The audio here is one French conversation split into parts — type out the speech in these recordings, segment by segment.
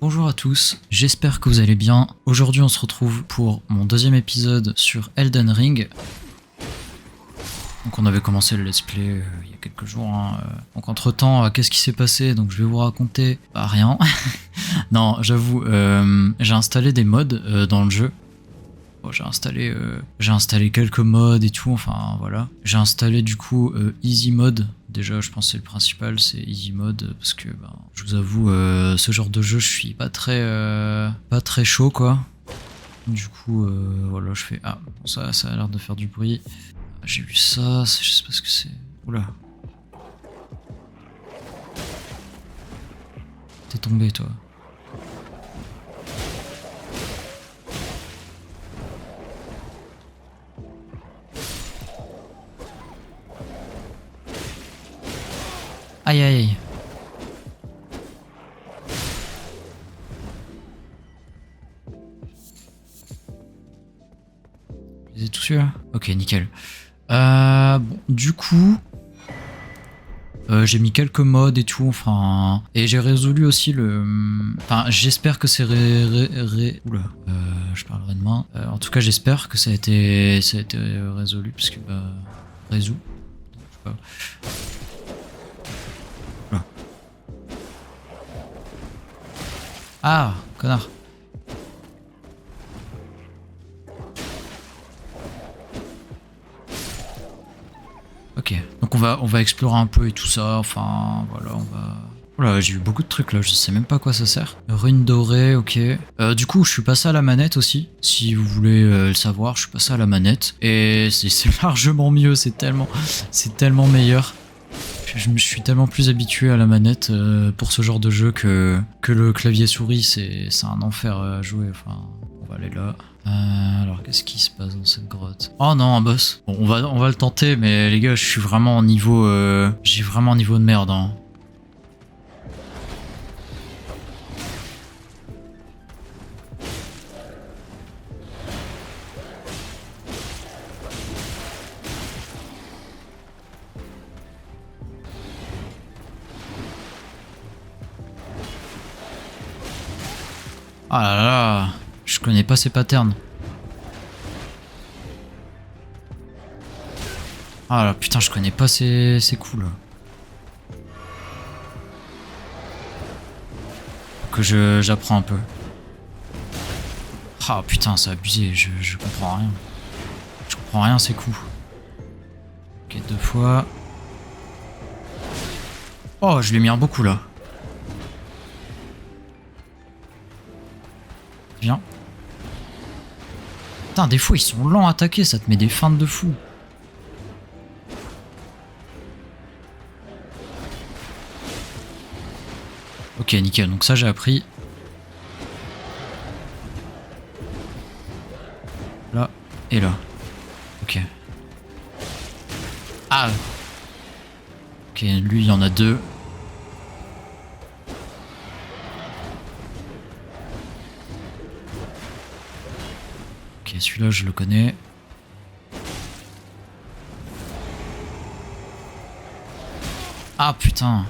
Bonjour à tous, j'espère que vous allez bien. Aujourd'hui on se retrouve pour mon deuxième épisode sur Elden Ring. Donc on avait commencé le let's play il y a quelques jours. Donc entre temps, qu'est-ce qui s'est passé? Donc je vais vous raconter rien. Non, j'avoue, j'ai installé des mods dans le jeu. Bon, j'ai installé quelques mods et tout, enfin voilà. J'ai installé du coup Easy Mode. Déjà, je pense que c'est le principal, c'est Easy Mode, parce que je vous avoue, ce genre de jeu, je suis pas très chaud quoi. Du coup, voilà, je fais ça a l'air de faire du bruit. J'ai vu ça, je sais pas ce que c'est. Oula. T'es tombé toi. Aïe aïe aïe. Je les ai tous eu là. Ok, nickel. Bon, du coup, j'ai mis quelques mods et tout, enfin, et j'ai résolu aussi le. Enfin, j'espère que c'est Oula, je parlerai demain. En tout cas, j'espère que ça a été résolu, parce que résous. Je sais pas. Oula. Ah, connard. Ok, donc on va explorer un peu et tout ça, enfin voilà, on va... Oula, j'ai eu beaucoup de trucs là, je sais même pas à quoi ça sert. Rune dorée, ok. Du coup, je suis passé à la manette aussi, si vous voulez le savoir, je suis passé à la manette. Et c'est largement mieux, c'est tellement meilleur. Je me suis tellement plus habitué à la manette pour ce genre de jeu que le clavier souris, c'est un enfer à jouer, enfin... On va aller là. Alors qu'est-ce qui se passe dans cette grotte? Oh non, un boss. Bon, on va le tenter, mais les gars, je suis vraiment en niveau... j'ai vraiment un niveau de merde. Hein. Ah là là, je connais pas ces patterns. Ah là, putain, je connais pas ces coups là. Que j'apprends un peu. Ah putain, c'est abusé, je comprends rien. Je comprends rien ces coups. Ok, 2 fois. Oh, je l'ai mis un beau coup là. Viens. Putain, des fois ils sont lents à attaquer, ça te met des feintes de fou. Ok, nickel, donc ça j'ai appris. Là et là. Ok. Ah. Ok, lui il y en a 2. Ok, celui-là je le connais. Ah putain.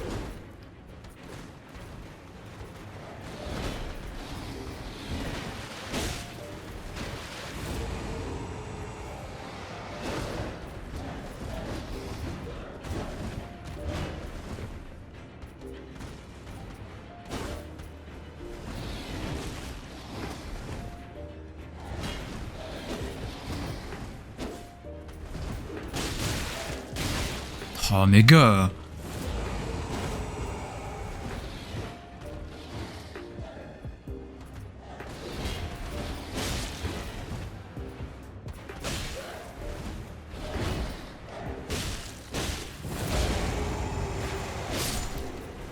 Oh mes gars.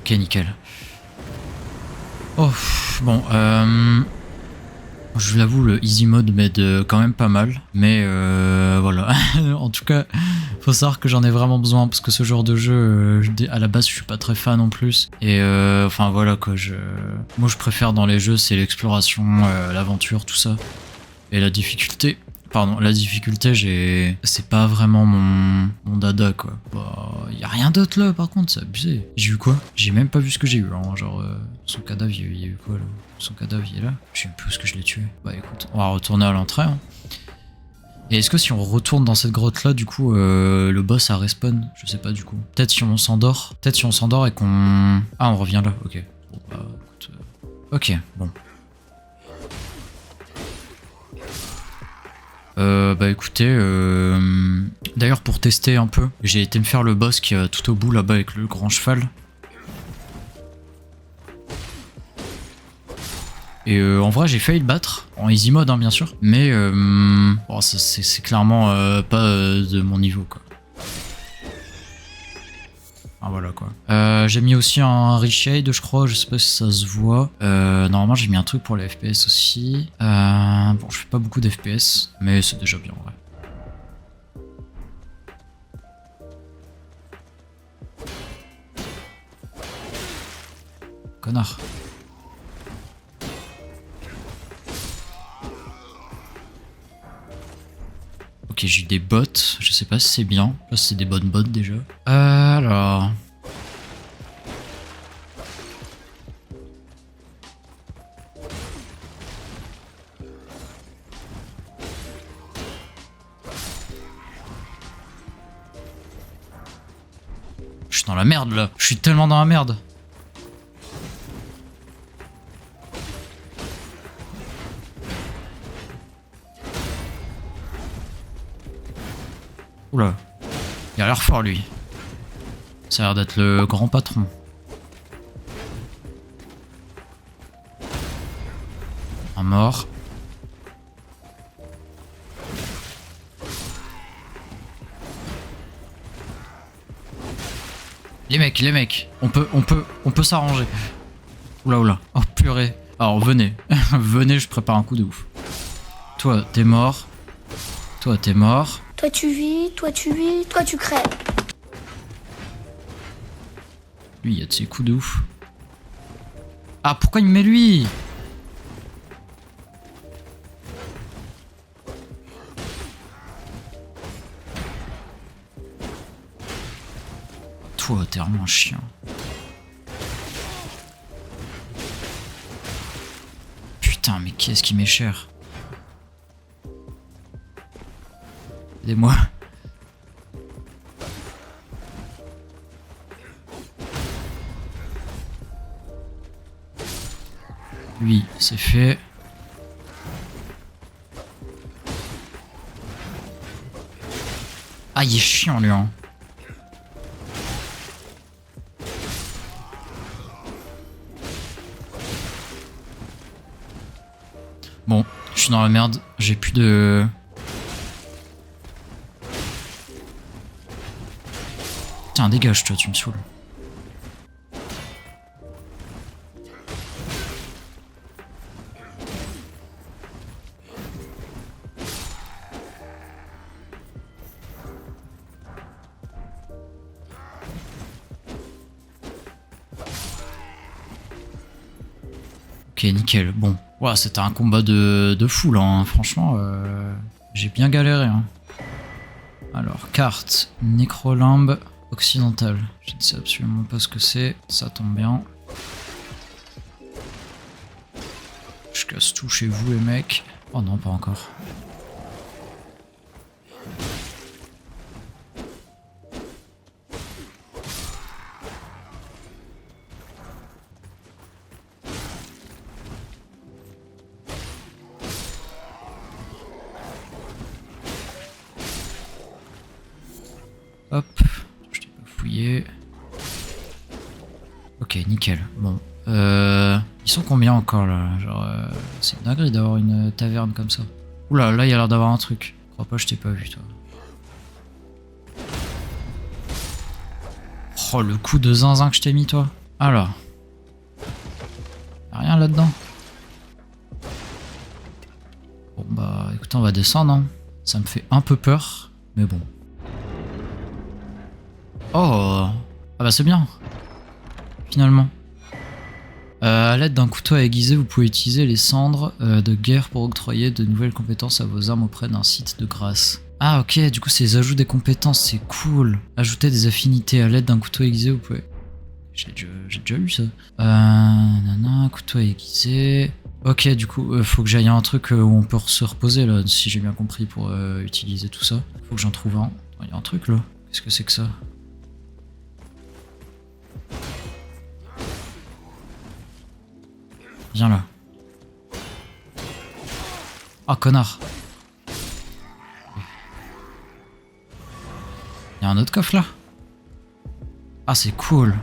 Ok, nickel. Oh, bon, je l'avoue, le easy mode m'aide quand même pas mal, mais voilà. En tout cas, faut savoir que j'en ai vraiment besoin parce que ce genre de jeu, à la base, je suis pas très fan en plus. Et enfin voilà quoi. Moi, je préfère dans les jeux, c'est l'exploration, l'aventure, tout ça, et la difficulté. Pardon, la difficulté, c'est pas vraiment mon dada, quoi. Bah, y a rien d'autre là, par contre, c'est abusé. J'ai eu quoi? J'ai même pas vu ce que j'ai eu, hein. Genre, son cadavre, il y a eu quoi là? Son cadavre, il est là? Je sais même plus où est-ce que je l'ai tué. Bah écoute, on va retourner à l'entrée, hein. Et est-ce que si on retourne dans cette grotte là, du coup, le boss a respawn? Je sais pas du coup. Peut-être si on s'endort. Peut-être si on s'endort et qu'on... Ah, on revient là, ok. Bon, bah écoute... Ok, bon. Bah écoutez, d'ailleurs pour tester un peu, j'ai été me faire le boss qui est tout au bout là-bas avec le grand cheval. Et en vrai j'ai failli le battre, en easy mode hein, bien sûr, mais bon, c'est clairement pas de mon niveau quoi. Ah voilà quoi. J'ai mis aussi un reshade je crois, je sais pas si ça se voit. Normalement j'ai mis un truc pour les FPS aussi. Bon je fais pas beaucoup d'FPS, mais c'est déjà bien en vrai. Connard. Ok, j'ai eu des bots, je sais pas si c'est bien. Là, c'est des bonnes bots déjà. Alors. Je suis dans la merde là. Je suis tellement dans la merde. Oula. Il a l'air fort lui. Ça a l'air d'être le grand patron. Un mort. Les mecs, on peut s'arranger. Oula. Oh purée. Alors venez, venez, je prépare un coup de ouf. Toi, t'es mort. Toi, t'es mort. Toi tu vis, toi tu crèves. Lui, il y a de ses coups de ouf. Ah, pourquoi il me met lui? Toi, t'es vraiment un chien. Putain, mais qu'est-ce qui m'est cher? Aidez-moi. Lui, c'est fait. Ah, il est chiant, lui, hein. Bon, je suis dans la merde. J'ai plus de... Tiens, dégage, toi, tu me saoules. Ok, nickel. Bon. Ouah, c'était un combat de fou, là. Hein. Franchement, j'ai bien galéré. Hein. Alors, carte. Nécrolimbe occidentale. Je ne sais absolument pas ce que c'est. Ça tombe bien. Je casse tout chez vous, les mecs. Oh non, pas encore. Hop, je t'ai pas fouillé. Ok, nickel. Bon, ils sont combien encore là? Genre, c'est une dinguerie d'avoir une taverne comme ça. Oula, là il y a l'air d'avoir un truc. Je crois pas, je t'ai pas vu toi. Oh, le coup de zinzin que je t'ai mis toi. Alors, y'a rien là-dedans. Bon bah, écoutez, on va descendre. Hein. Ça me fait un peu peur, mais bon. Oh, ah bah c'est bien. Finalement. À l'aide d'un couteau aiguisé, vous pouvez utiliser les cendres de guerre pour octroyer de nouvelles compétences à vos armes auprès d'un site de grâce. Ah ok, du coup c'est les ajouts des compétences, c'est cool. Ajouter des affinités à l'aide d'un couteau aiguisé, vous pouvez... J'ai déjà lu ça. Couteau aiguisé... Ok, du coup, faut que j'aille à un truc où on peut se reposer là, si j'ai bien compris, pour utiliser tout ça. Faut que j'en trouve un. Il y a un truc là. Qu'est-ce que c'est que ça? Viens là. Ah, connard. Il y a un autre coffre là? Ah, c'est cool.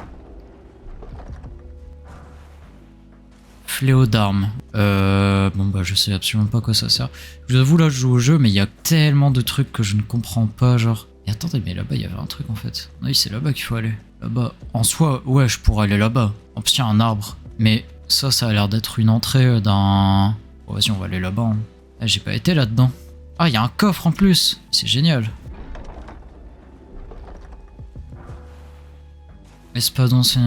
Fléau d'armes. Bon bah je sais absolument pas à quoi ça sert. Je vous avoue là je joue au jeu mais il y a tellement de trucs que je ne comprends pas genre. Et attendez mais là-bas il y avait un truc en fait. Oui c'est là-bas qu'il faut aller. Là-bas. En soi ouais je pourrais aller là-bas. En plus il y a un arbre. Mais ça a l'air d'être une entrée d'un... Bon vas-y on va aller là-bas. Hein. Ah, j'ai pas été là-dedans. Ah il y a un coffre en plus. C'est génial. Espadon c'est...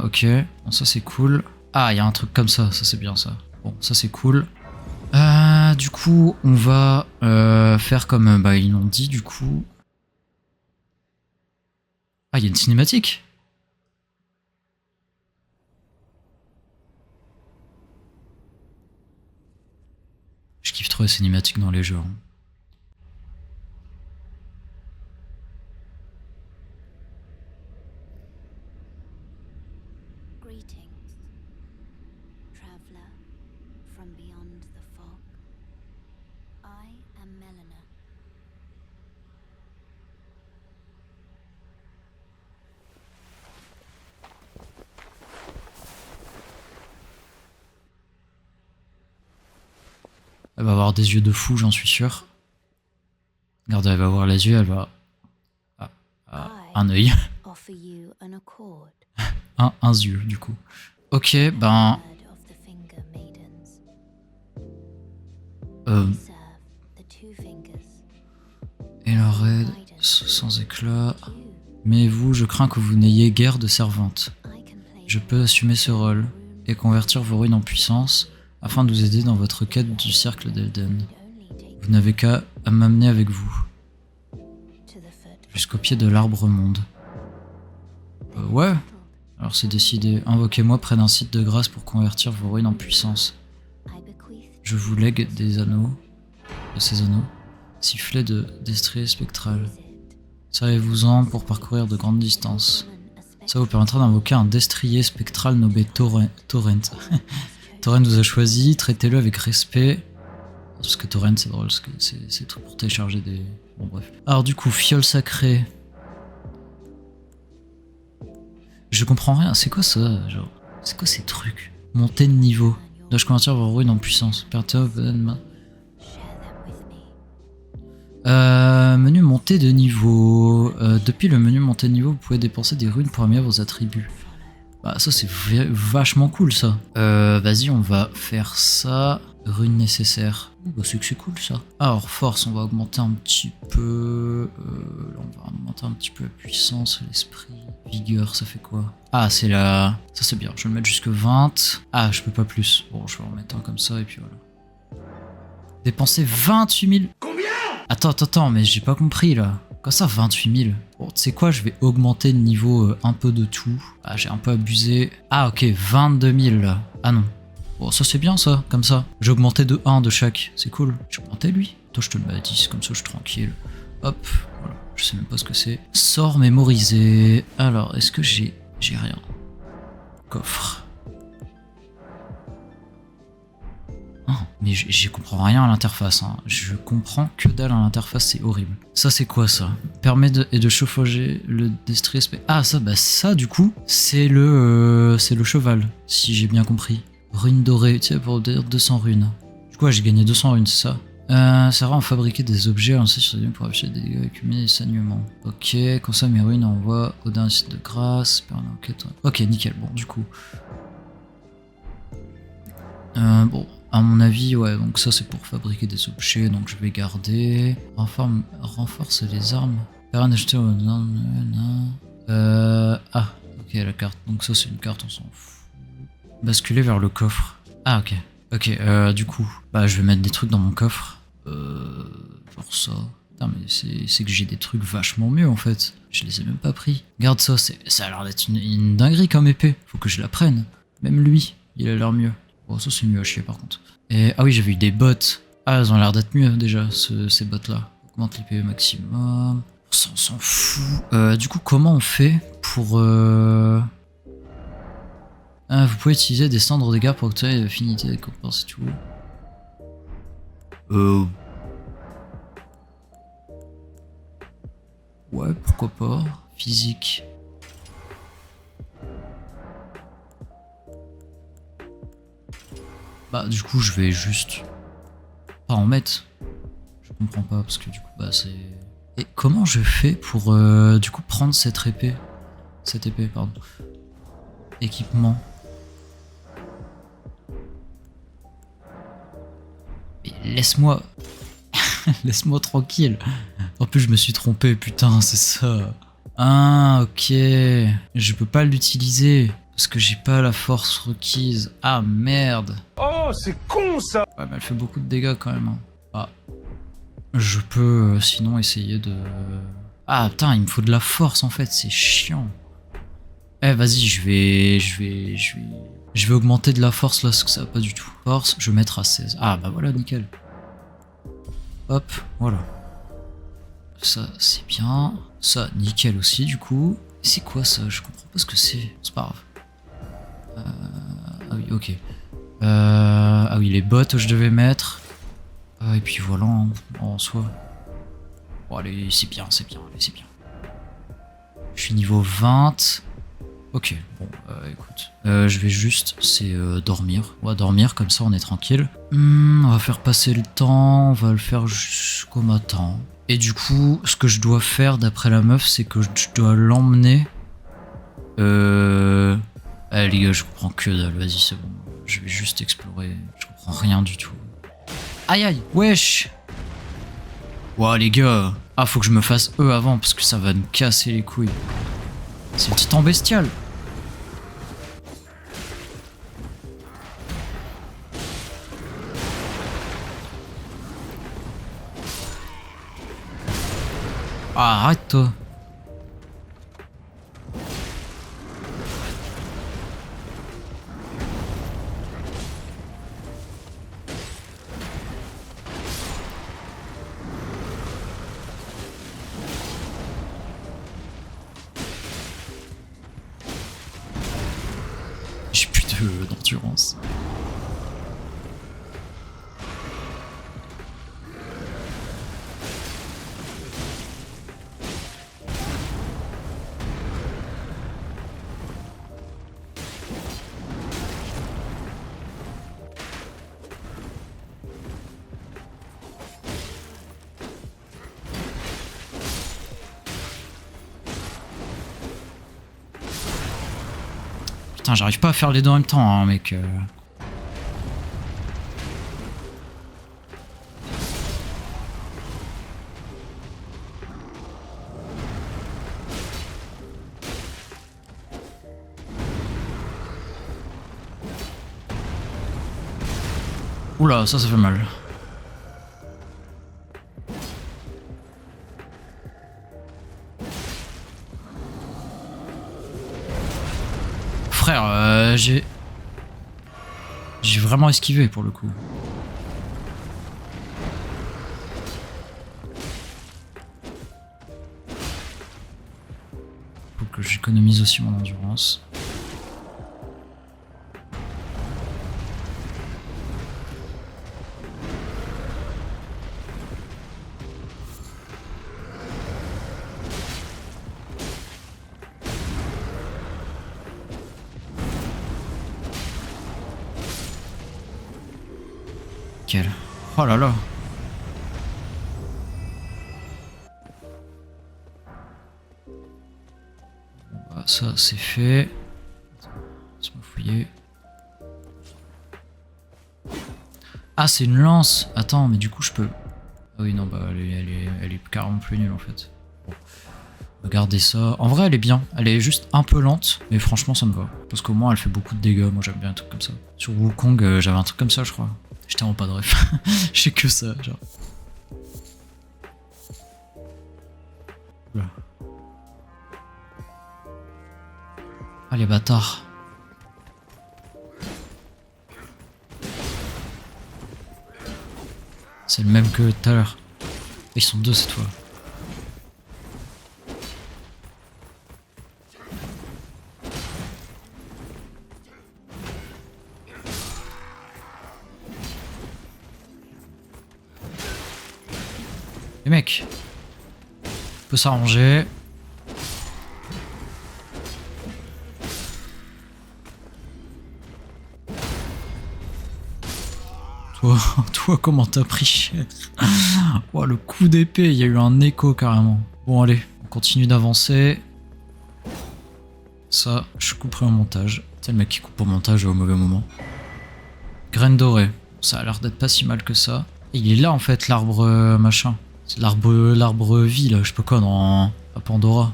Ok. Bon ça c'est cool. Ah, il y a un truc comme ça c'est bien ça. Bon, ça c'est cool. Du coup, on va faire comme ils l'ont dit du coup. Ah, il y a une cinématique. Je kiffe trop les cinématiques dans les jeux. Hein. Elle va avoir des yeux de fou, j'en suis sûr. Regarde, elle va avoir les yeux, elle va... un œil. un yeux, du coup. Ok, ben... Et la raid, sans éclat... Mais vous, je crains que vous n'ayez guère de servante. Je peux assumer ce rôle et convertir vos ruines en puissance afin de vous aider dans votre quête du cercle d'Elden. Vous n'avez qu'à m'amener avec vous jusqu'au pied de l'arbre monde. Ouais. Alors c'est décidé. Invoquez-moi près d'un site de grâce pour convertir vos ruines en puissance. Je vous lègue des anneaux, de ces anneaux, sifflets de destrier spectral. Servez-vous-en pour parcourir de grandes distances. Ça vous permettra d'invoquer un destrier spectral nommé Torrent. Torrent vous a choisi, traitez-le avec respect. Parce que Torrent c'est drôle, c'est tout pour télécharger des... Bon bref. Alors du coup, fiole sacrée. Je comprends rien, c'est quoi ça genre, c'est quoi ces trucs? Montée de niveau. Dois-je convertir vos ruines en puissance? Menu montée de niveau. Depuis le menu montée de niveau, vous pouvez dépenser des runes pour améliorer vos attributs. Bah ça c'est vachement cool ça. Vas-y on va faire ça. Runes nécessaires. Bah c'est que c'est cool ça. Alors force on va augmenter un petit peu. Là on va augmenter un petit peu la puissance, l'esprit. Vigueur ça fait quoi? Ah c'est la... Ça c'est bien, je vais le mettre jusque 20. Ah je peux pas plus. Bon je vais en mettre un comme ça et puis voilà. Dépenser 28 000. Combien? Attends, mais j'ai pas compris là. Quoi ça 28 000? Bon, tu sais quoi, je vais augmenter le niveau un peu de tout. Ah, j'ai un peu abusé. Ah, ok, 22 000 là. Ah non. Bon, ça c'est bien ça, comme ça. J'ai augmenté de 1 de chaque, c'est cool. J'ai augmenté lui. Toi, je te le mets à 10, comme ça je suis tranquille. Hop, voilà. Je sais même pas ce que c'est. Sort mémorisé. Alors, est-ce que j'ai rien? Coffre. Mais j'y comprends rien à l'interface, hein. Je comprends que dalle à l'interface, c'est horrible. Ça c'est quoi ça? Permet de chauffager le destrier. Ah ça, bah ça du coup, c'est le cheval, si j'ai bien compris. Runes dorées, tu sais, pour dire 200 runes. Du coup j'ai gagné 200 runes, c'est ça. Ça rend à fabriquer des objets lancés sur des runes pour afficher des dégâts accumulés et des saignements. Ok, consomme mes ruines, envoie au dernier site de grâce. Ok, nickel, bon du coup. Bon. À mon avis, ouais, donc ça c'est pour fabriquer des objets, donc je vais garder. Renforce les armes. Permet d'acheter au... Ah, ok, la carte. Donc ça c'est une carte, on s'en fout. Basculer vers le coffre. Ah, ok. Ok, du coup, bah, je vais mettre des trucs dans mon coffre. Genre ça. Putain, mais c'est que j'ai des trucs vachement mieux en fait. Je les ai même pas pris. Regarde ça, ça a l'air d'être une dinguerie comme épée. Faut que je la prenne. Même lui, il a l'air mieux. Bon, ça c'est mieux à chier par contre. Et ah oui, j'avais eu des bottes. Ah, elles ont l'air d'être mieux déjà, ces bottes là. Augmente l'IP maximum. Ça, on s'en fout. Du coup, comment on fait pour... Ah, vous pouvez utiliser des cendres de dégâts pour obtenir une affinité des compétences et tout. Ouais, pourquoi pas. Physique. Bah, du coup, je vais juste pas en mettre. Je comprends pas parce que du coup, bah, c'est. Et comment je fais pour du coup prendre cette épée? Cette épée, pardon. Équipement. Mais laisse-moi. Laisse-moi tranquille. En plus, je me suis trompé, putain, c'est ça. Ah, ok. Je peux pas l'utiliser parce que j'ai pas la force requise. Ah, merde. Oh, c'est con ça! Ouais, mais elle fait beaucoup de dégâts quand même. Hein. Ah. Je peux sinon essayer de... Ah, putain, il me faut de la force en fait, c'est chiant. Eh, vas-y, je vais augmenter de la force là, parce que ça va pas du tout. Force, je vais mettre à 16. Ah, bah voilà, nickel. Hop, voilà. Ça, c'est bien. Ça, nickel aussi, du coup. C'est quoi ça? Je comprends pas ce que c'est. C'est pas grave. Ah oui, ok. Ah oui, les bottes je devais mettre. Et puis voilà, hein, en soi. Bon, allez, c'est bien, allez, c'est bien. Je suis niveau 20. Ok, bon, écoute. Je vais juste, c'est dormir. On va dormir, comme ça on est tranquille. On va faire passer le temps, on va le faire jusqu'au matin. Et du coup, ce que je dois faire d'après la meuf, c'est que je dois l'emmener. Allez les gars, je comprends que dalle, vas-y c'est bon. Je vais juste explorer, je comprends rien du tout. Aïe aïe, wesh. Ouah les gars. Ah, faut que je me fasse eux avant, parce que ça va me casser les couilles. C'est le titan bestial. Ah, arrête toi. J'ai plus d'endurance. Putain, j'arrive pas à faire les deux en même temps, hein, mec. Oula, ça fait mal. Frère, j'ai vraiment esquivé pour le coup. Faut que j'économise aussi mon endurance. Nickel. Oh là là. Bon, bah, ça c'est fait. Laisse-moi fouiller. Ah, c'est une lance. Attends, mais du coup je peux... Ah oui, non, bah elle est carrément plus nulle en fait. Bon. Regardez ça. En vrai, elle est bien. Elle est juste un peu lente, mais franchement, ça me va. Parce qu'au moins, elle fait beaucoup de dégâts. Moi, j'aime bien un truc comme ça. Sur Wukong, j'avais un truc comme ça, je crois. J'étais en pas de ref. Je sais que ça, genre. Oula. Ah, les bâtards. C'est le même que tout à l'heure. Ils sont deux cette fois. Les mecs, on peut s'arranger. Toi, comment t'as pris cher? Oh, le coup d'épée, il y a eu un écho carrément. Bon, allez, on continue d'avancer. Ça, je couperai au montage. C'est le mec qui coupe au montage au mauvais moment. Graine dorée. Ça a l'air d'être pas si mal que ça. Et il est là en fait, l'arbre machin. C'est l'arbre vie là, je sais pas quoi, dans à Pandora.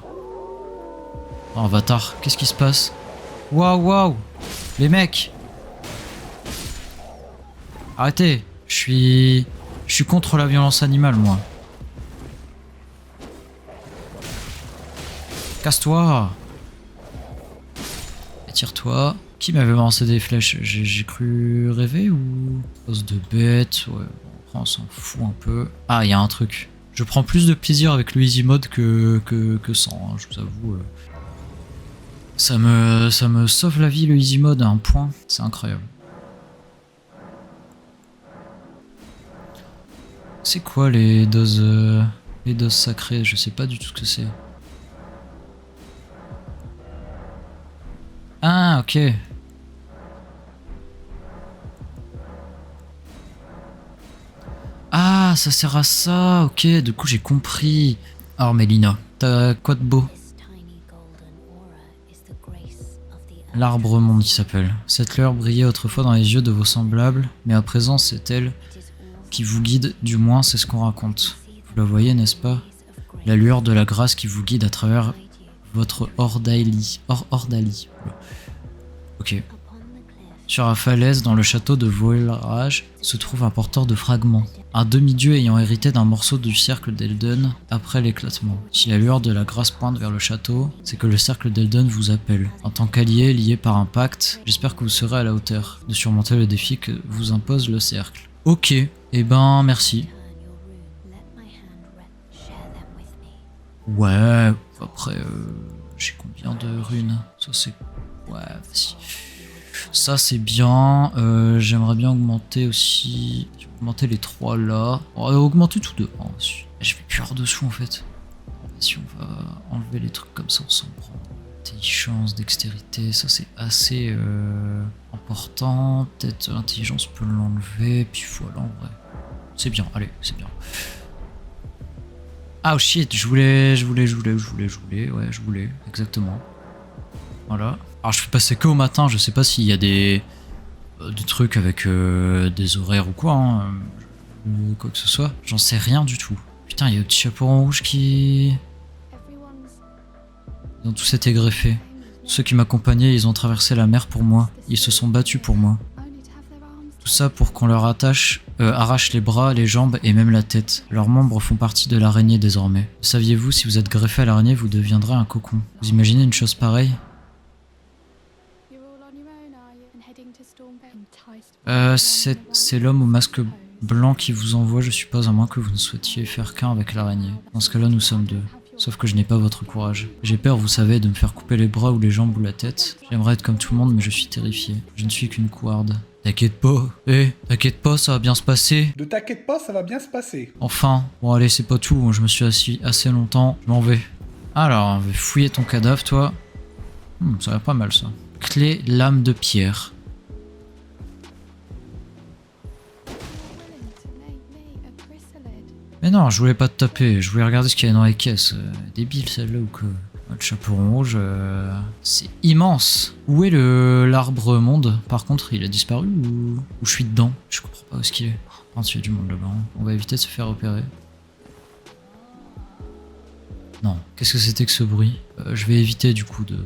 Oh, Avatar, qu'est-ce qui se passe? Waouh. Les mecs, arrêtez. Je suis contre la violence animale, moi. Casse-toi. Tire-toi. Qui m'avait lancé des flèches? J'ai cru rêver ou... Pose de bête, ouais. Bon, on s'en fout un peu. Ah, il y a un truc. Je prends plus de plaisir avec le easy mode que sans, hein, je vous avoue. Ça me sauve la vie le easy mode à un point. C'est incroyable. C'est quoi les doses sacrées? Je sais pas du tout ce que c'est. Ah, ok. Ah, ça sert à ça, ok, du coup j'ai compris. Alors Mélina, t'as quoi de beau? L'arbre monde il s'appelle. Cette lueur brillait autrefois dans les yeux de vos semblables, mais à présent c'est elle qui vous guide, du moins c'est ce qu'on raconte. Vous la voyez, n'est-ce pas? La lueur de la grâce qui vous guide à travers votre Ordalie. Ok. Sur la falaise, dans le château de Voelraj, se trouve un porteur de fragments. Un demi-dieu ayant hérité d'un morceau du cercle d'Elden après l'éclatement. Si la lueur de la grâce pointe vers le château, c'est que le cercle d'Elden vous appelle. En tant qu'allié lié par un pacte, j'espère que vous serez à la hauteur de surmonter le défi que vous impose le cercle. Ok, eh ben merci. Ouais, après, j'ai combien de runes? Ça c'est... Ouais, vas-y. Ça c'est bien, j'aimerais bien augmenter aussi, augmenter les trois là, on va augmenter tous deux, oh, je vais plus en dessous en fait. Si on va enlever les trucs comme ça, on s'en prend. Intelligence, dextérité, ça c'est assez important, peut-être l'intelligence peut l'enlever, puis voilà en vrai. C'est bien, allez, c'est bien. Ah oh shit, je voulais, exactement. Voilà. Alors je fais passer que au matin, je sais pas s'il y a des trucs avec des horaires ou quoi, hein, quoi que ce soit. J'en sais rien du tout. Putain, il y a le petit chaperon rouge qui... Ils ont tous été greffés. Ceux qui m'accompagnaient, ils ont traversé la mer pour moi. Ils se sont battus pour moi. Tout ça pour qu'on leur arrache les bras, les jambes et même la tête. Leurs membres font partie de l'araignée désormais. Saviez-vous, si vous êtes greffé à l'araignée, vous deviendrez un cocon? Vous imaginez une chose pareille? C'est l'homme au masque blanc qui vous envoie, je suppose, à moins que vous ne souhaitiez faire qu'un avec l'araignée. Dans ce cas-là, nous sommes deux. Sauf que je n'ai pas votre courage. J'ai peur, vous savez, de me faire couper les bras ou les jambes ou la tête. J'aimerais être comme tout le monde, mais je suis terrifié. Je ne suis qu'une couarde. T'inquiète pas, t'inquiète pas, ça va bien se passer. Ne t'inquiète pas, ça va bien se passer. Enfin, bon allez, c'est pas tout, je me suis assis assez longtemps, je m'en vais. Alors, on va fouiller ton cadavre, toi. Ça va pas mal, ça. Clé, lame de pierre. Mais non, je voulais pas te taper, je voulais regarder ce qu'il y a dans les caisses. Débile celle-là ou quoi? Le chaperon rouge, c'est immense. Où est l'arbre monde? Par contre, il a disparu ou je suis dedans? Je comprends pas où est-ce qu'il est. Oh, il y a du monde là-bas. On va éviter de se faire repérer. Non, qu'est-ce que c'était que ce bruit? Je vais éviter du coup de...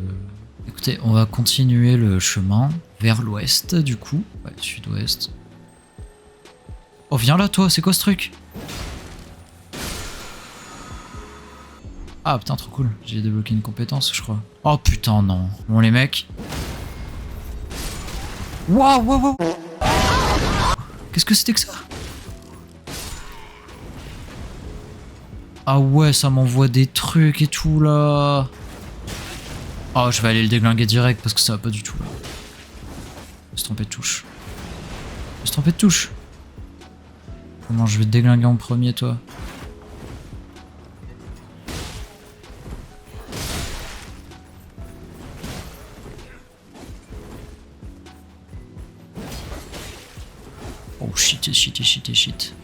Écoutez, on va continuer le chemin vers l'ouest du coup. Ouais, sud-ouest. Oh, viens là toi, c'est quoi ce truc? Ah putain, trop cool. J'ai débloqué une compétence, je crois. Oh putain, non. Bon, les mecs. Waouh, waouh, waouh. Qu'est-ce que c'était que ça? Ah ouais, ça m'envoie des trucs et tout là. Oh, je vais aller le déglinguer direct parce que ça va pas du tout là. Je me suis trompé de touche. Je me suis trompé de touche. Comment je vais te déglinguer en premier, toi? Oh shit, shit, shit, shit.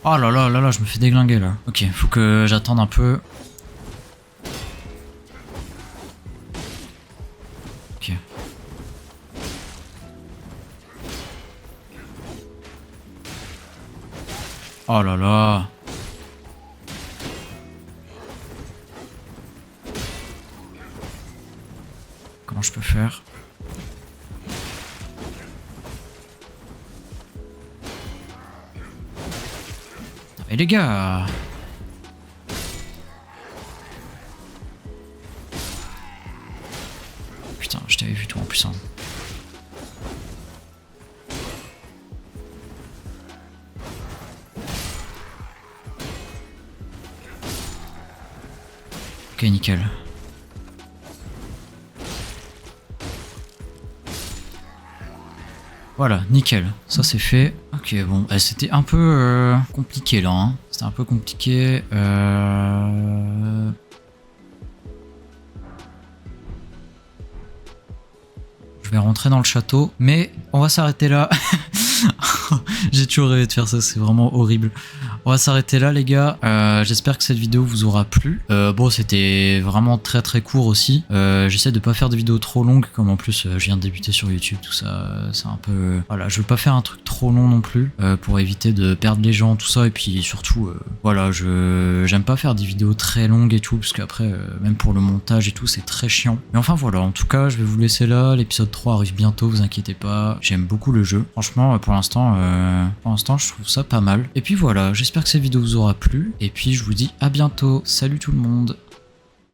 Oh là là là là, je me fais déglinguer là. Ok, faut que j'attende un peu. Ok. Oh là là. Comment je peux faire? Et les gars. Putain, je t'avais vu toi en plus. Hein. Ok, nickel. Voilà, nickel. Ça c'est fait. Ok, bon, c'était un peu compliqué là. Hein. C'était un peu compliqué. Je vais rentrer dans le château, mais on va s'arrêter là. J'ai toujours rêvé de faire ça, c'est vraiment horrible. On va s'arrêter là les gars, j'espère que cette vidéo vous aura plu. Bon, c'était vraiment très très court aussi. J'essaie de pas faire de vidéos trop longues, comme en plus je viens de débuter sur YouTube, tout ça, c'est un peu... Voilà, je veux pas faire un truc trop long non plus, pour éviter de perdre les gens, tout ça, et puis surtout, voilà, j'aime pas faire des vidéos très longues et tout, parce qu'après, même pour le montage et tout, c'est très chiant. Mais enfin voilà, en tout cas, je vais vous laisser là, l'épisode 3 arrive bientôt, vous inquiétez pas, j'aime beaucoup le jeu. Franchement, pour l'instant, je trouve ça pas mal. Et puis voilà, j'espère que cette vidéo vous aura plu. Et puis je vous dis à bientôt. Salut tout le monde.